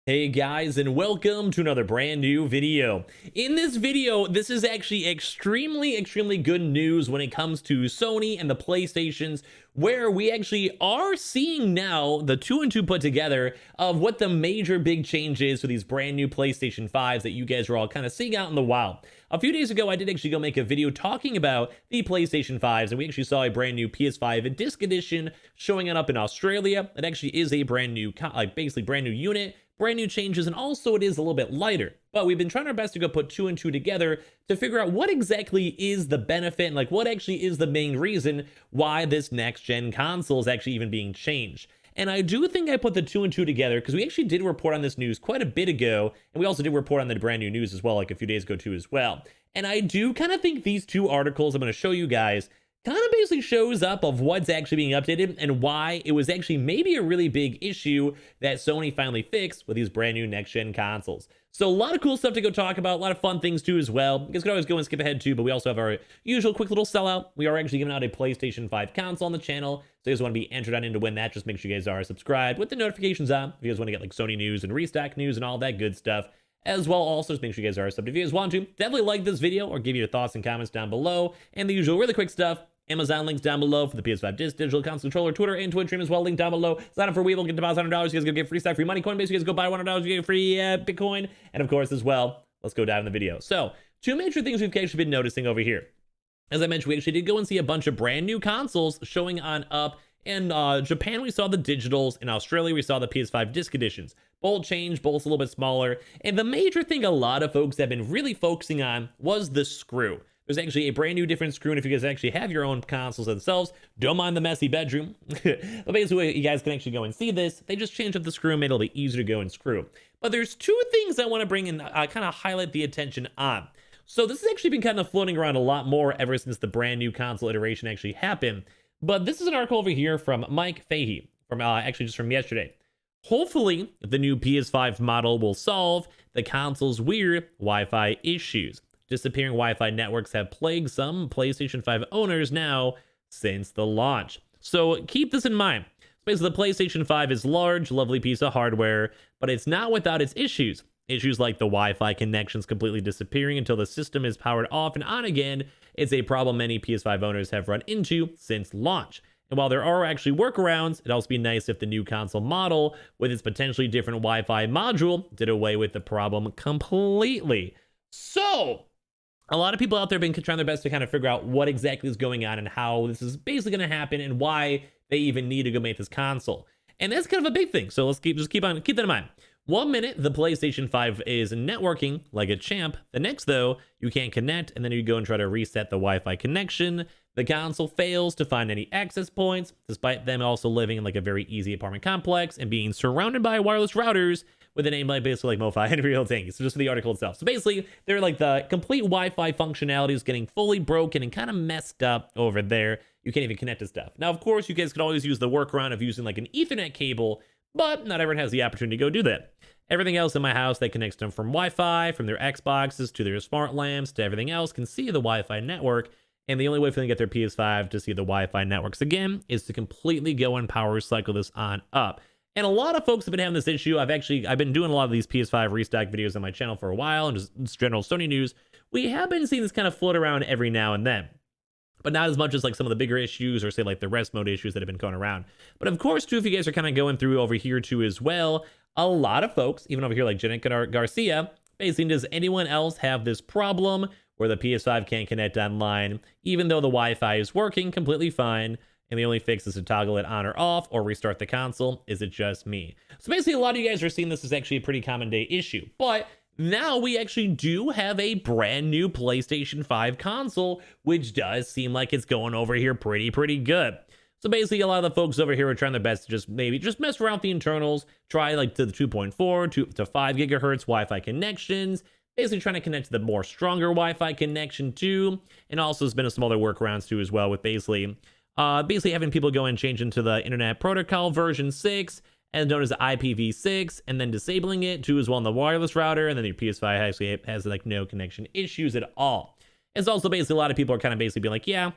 Hey guys, and welcome to another brand new video. In this video, this is actually extremely good news when it comes to Sony and the PlayStations, where we actually are seeing now the two and two put together of what the major big change is for these brand new PlayStation 5s that you guys are all kind of seeing out in the wild. A few days ago, I did actually go make a video talking about the PlayStation 5s, and we actually saw a brand new PS5 Disc Edition showing it up in Australia. It actually is a brand new, basically brand new unit, brand new changes, and also it is a little bit lighter. But we've been trying our best to go put two and two together to figure out what exactly is the benefit and what actually is the main reason why this next gen console is actually even being changed. And I do think I put the two and two together because we actually did report on this news quite a bit ago, and we also did report on the brand new news as well, like a few days ago too as well. And I do kind of think these two articles I'm going to show you guys kind of basically shows up of what's actually being updated and why it was actually maybe a really big issue that Sony finally fixed with these brand new next-gen consoles. So a lot of cool stuff to go talk about, a lot of fun things too as well. You guys can always go and skip ahead too, but we also have our usual quick little sellout. We are actually giving out a PlayStation 5 console on the channel, so if you guys want to be entered on in to win that, just make sure you guys are subscribed with the notifications on if you guys want to get like Sony news and restock news and all that good stuff. As well, also, just make sure you guys are subbed if you guys want to. Definitely like this video or give your thoughts and comments down below. And the usual really quick stuff, Amazon links down below for the PS5 Disc Digital Console Controller, Twitter, and Twitch stream as well. Link down below. Sign up for Weevil, get deposit $100. You guys go get free stock, free money, Coinbase. You guys go buy $100, you get free Bitcoin. And of course, as well, let's go dive in the video. So, two major things we've actually been noticing over here. As I mentioned, we actually did go and see a bunch of brand new consoles showing on up. In Japan, we saw the digitals. In Australia, we saw the PS5 Disc Editions. Both changed, both a little bit smaller. And the major thing a lot of folks have been really focusing on was the screw. There's actually a brand new different screw, and if you guys actually have your own consoles themselves, don't mind the messy bedroom. But basically, you guys can actually go and see this. They just changed up the screw and made it a little bit easier to go and screw. But there's two things I want to bring in, kind of highlight the attention on. So this has actually been kind of floating around a lot more ever since the brand new console iteration actually happened. But this is an article over here from Mike Fahey, from actually just from yesterday. Hopefully, the new PS5 model will solve the console's weird Wi-Fi issues. Disappearing Wi-Fi networks have plagued some PlayStation 5 owners now since the launch. So keep this in mind. Basically, the PlayStation 5 is a large, lovely piece of hardware, but it's not without its issues. Issues like the Wi-Fi connections completely disappearing until the system is powered off and on again. It's a problem many PS5 owners have run into since launch. And while there are actually workarounds, it'd also be nice if the new console model with its potentially different Wi-Fi module did away with the problem completely. So, a lot of people out there have been trying their best to kind of figure out what exactly is going on and how this is basically going to happen and why they even need to go make this console. And that's kind of a big thing. So let's keep that in mind. 1 minute, the PlayStation 5 is networking like a champ. The next, though, you can't connect, and then you go and try to reset the Wi-Fi connection. The console fails to find any access points, despite them also living in like a very easy apartment complex and being surrounded by wireless routers with a name like basically like moreFind and real things. So just for the article itself. So basically, they're like the complete Wi-Fi functionality is getting fully broken and kind of messed up over there. You can't even connect to stuff. Now, of course, you guys can always use the workaround of using like an Ethernet cable, but not everyone has the opportunity to go do that. Everything else in my house that connects them from Wi-Fi, from their Xboxes to their smart lamps to everything else can see the Wi-Fi network. And the only way for them to get their PS5 to see the Wi-Fi networks again is to completely go and power cycle this on up. And a lot of folks have been having this issue. I've been doing a lot of these PS5 restock videos on my channel for a while and just general Sony news. We have been seeing this kind of float around every now and then, but not as much as like some of the bigger issues or say like the rest mode issues that have been going around. But of course, too, if you guys are kind of going through over here too as well, a lot of folks, even over here like Janet Garcia, basically, does anyone else have this problem where the PS5 can't connect online, even though the Wi-Fi is working completely fine, and the only fix is to toggle it on or off or restart the console? Is it just me? So basically, a lot of you guys are seeing this as actually a pretty common day issue, but now we actually do have a brand new PlayStation 5 console, which does seem like it's going over here pretty good. So basically, a lot of the folks over here are trying their best to just mess around with the internals, try like to the 2.4 to 5 gigahertz Wi-Fi connections, basically trying to connect to the more stronger Wi-Fi connection too, and also there's been some other workarounds too as well with basically having people go and change into the Internet Protocol version 6, as known as IPv6, and then disabling it too as well on the wireless router, and then your PS5 actually has like no connection issues at all. It's also basically a lot of people are kind of basically being like, yeah,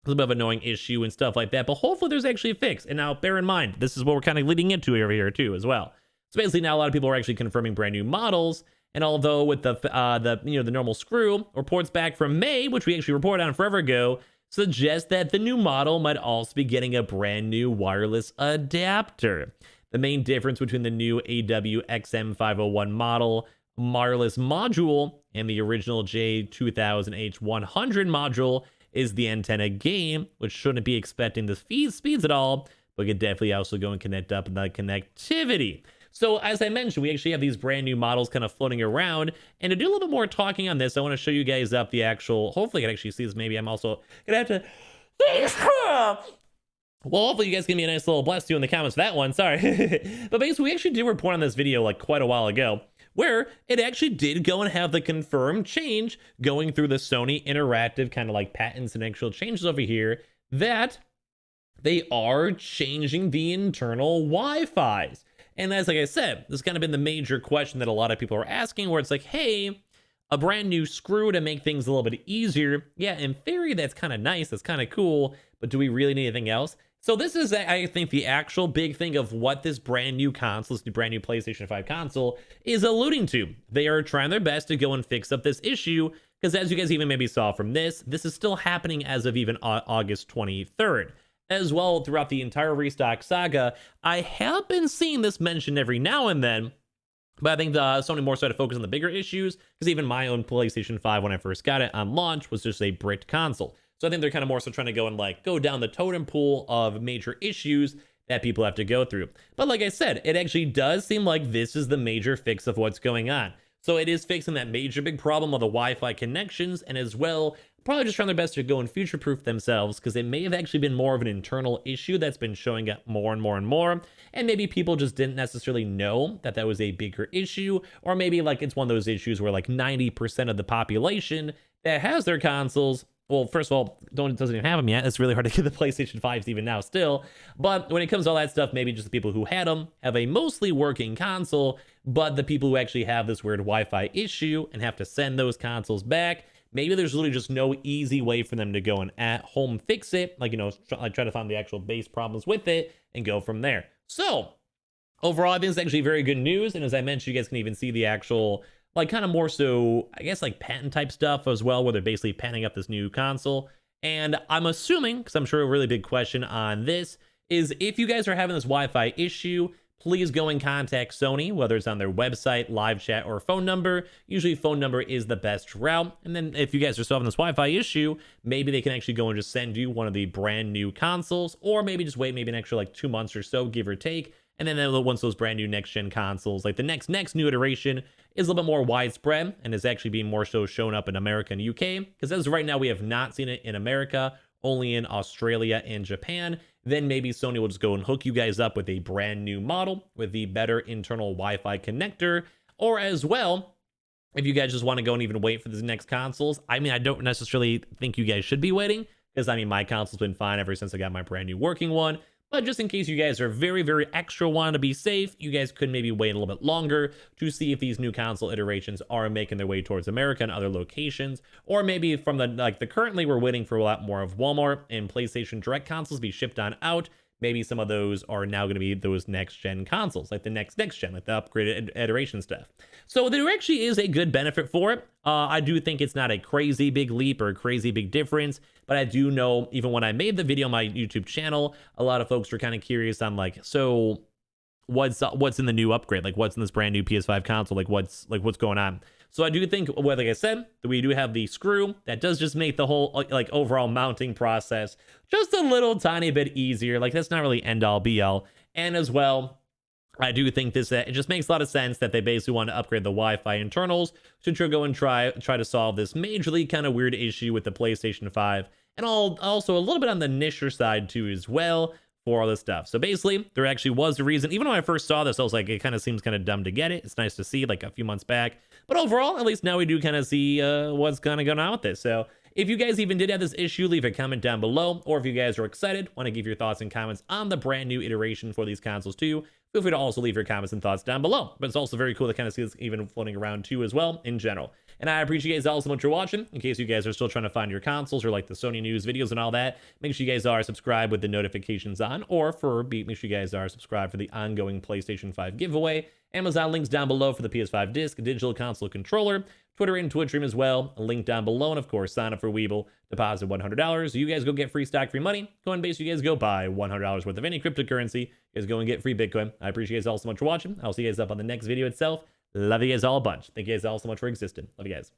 it's a bit of an annoying issue and stuff like that, but hopefully there's actually a fix. And now bear in mind, this is what we're kind of leading into over here too as well. So basically now a lot of people are actually confirming brand new models. And although with the normal screw, reports back from May, which we actually reported on forever ago, suggest that the new model might also be getting a brand new wireless adapter. The main difference between the new AWXM501 model wireless module and the original J2000H100 module is the antenna gain, which shouldn't be expecting the speeds at all, but could definitely also go and connect up the connectivity. So as I mentioned, we actually have these brand new models kind of floating around. And to do a little bit more talking on this, I want to show you guys up the actual, hopefully I can actually see this. Maybe I'm also going to have to... Well, hopefully you guys give me a nice little bless you in the comments for that one. Sorry. But basically, we actually did report on this video like quite a while ago, where it actually did go and have the confirmed change going through the Sony interactive kind of like patents and actual changes over here, that they are changing the internal Wi-Fis. And as like I said, this has kind of been the major question that a lot of people are asking, where it's like, hey, a brand new screw to make things a little bit easier. Yeah, in theory, that's kind of nice. That's kind of cool. But do we really need anything else? So this is, I think, the actual big thing of what this brand new console, this brand new PlayStation 5 console is alluding to. They are trying their best to go and fix up this issue, because as you guys even maybe saw from this is still happening as of even August 23rd. As well, throughout the entire restock saga, I have been seeing this mentioned every now and then, but I think the Sony more so to focus on the bigger issues, because even my own PlayStation 5 when I first got it on launch was just a bricked console. So I think they're kind of more so trying to go and like go down the totem pole of major issues that people have to go through. But like I said, it actually does seem like this is the major fix of what's going on. So it is fixing that major big problem of the Wi-Fi connections, and as well, probably just trying their best to go and future-proof themselves, because it may have actually been more of an internal issue that's been showing up more and more and more, and maybe people just didn't necessarily know that that was a bigger issue, or maybe like it's one of those issues where like 90% of the population that has their consoles, well, first of all, doesn't even have them yet. It's really hard to get the PlayStation 5s even now still. But when it comes to all that stuff, maybe just the people who had them have a mostly working console, but the people who actually have this weird Wi-Fi issue and have to send those consoles back, maybe there's literally just no easy way for them to go and at home fix it, like, try to find the actual base problems with it and go from there. So overall, I think it's actually very good news. And as I mentioned, you guys can even see the actual, like, kind of more so, I guess, like patent type stuff as well, where they're basically patenting up this new console. And I'm assuming, because I'm sure a really big question on this is, if you guys are having this Wi-Fi issue, please go and contact Sony, whether it's on their website, live chat, or phone number. Usually phone number is the best route. And then if you guys are still having this Wi-Fi issue, maybe they can actually go and just send you one of the brand new consoles, or maybe just wait maybe an extra like 2 months or so, give or take. And then once those brand new next-gen consoles, like the next new iteration, is a little bit more widespread and is actually being more so shown up in America and UK, because as of right now, we have not seen it in America, only in Australia and Japan. Then maybe Sony will just go and hook you guys up with a brand new model with the better internal Wi-Fi connector. Or as well, if you guys just want to go and even wait for the next consoles, I mean, I don't necessarily think you guys should be waiting, because I mean, my console's been fine ever since I got my brand new working one. But just in case you guys are very, very extra want to be safe, you guys could maybe wait a little bit longer to see if these new console iterations are making their way towards America and other locations. Or maybe from the currently we're waiting for a lot more of Walmart and PlayStation Direct consoles be shipped on out. Maybe some of those are now going to be those next-gen consoles, like the next gen, like the upgraded iteration stuff. So there actually is a good benefit for it. I do think it's not a crazy big leap or a crazy big difference, but I do know, even when I made the video on my YouTube channel, a lot of folks were kind of curious on like, so what's in the new upgrade? Like, what's in this brand new PS5 console? Like, what's going on? So I do think, well, like I said, that we do have the screw that does just make the whole like overall mounting process just a little tiny bit easier. Like, that's not really end all be all. And as well, I do think this it just makes a lot of sense that they basically want to upgrade the Wi-Fi internals to go and try to solve this majorly kind of weird issue with the PlayStation 5, and also a little bit on the nicher side too as well for all this stuff. So basically, there actually was a reason. Even when I first saw this, I was like, it kind of seems kind of dumb to get it. It's nice to see like a few months back, but overall, at least now we do kind of see what's kind of going on with this. So if you guys even did have this issue, leave a comment down below, or if you guys are excited, want to give your thoughts and comments on the brand new iteration for these consoles too, feel free to also leave your comments and thoughts down below. But it's also very cool to kind of see this even floating around too as well in general. And I appreciate you guys all so much for watching. In case you guys are still trying to find your consoles or like the Sony news videos and all that, make sure you guys are subscribed with the notifications on, or make sure you guys are subscribed for the ongoing PlayStation 5 giveaway. Amazon links down below for the PS5 disc, digital console controller, Twitter and Twitch stream as well, a link down below, and of course, sign up for Weeble, deposit $100. You guys go get free stock, free money. Coinbase, you guys go buy $100 worth of any cryptocurrency. You guys go and get free Bitcoin. I appreciate you guys all so much for watching. I'll see you guys up on the next video itself. Love you guys all a bunch. Thank you guys all so much for existing. Love you guys.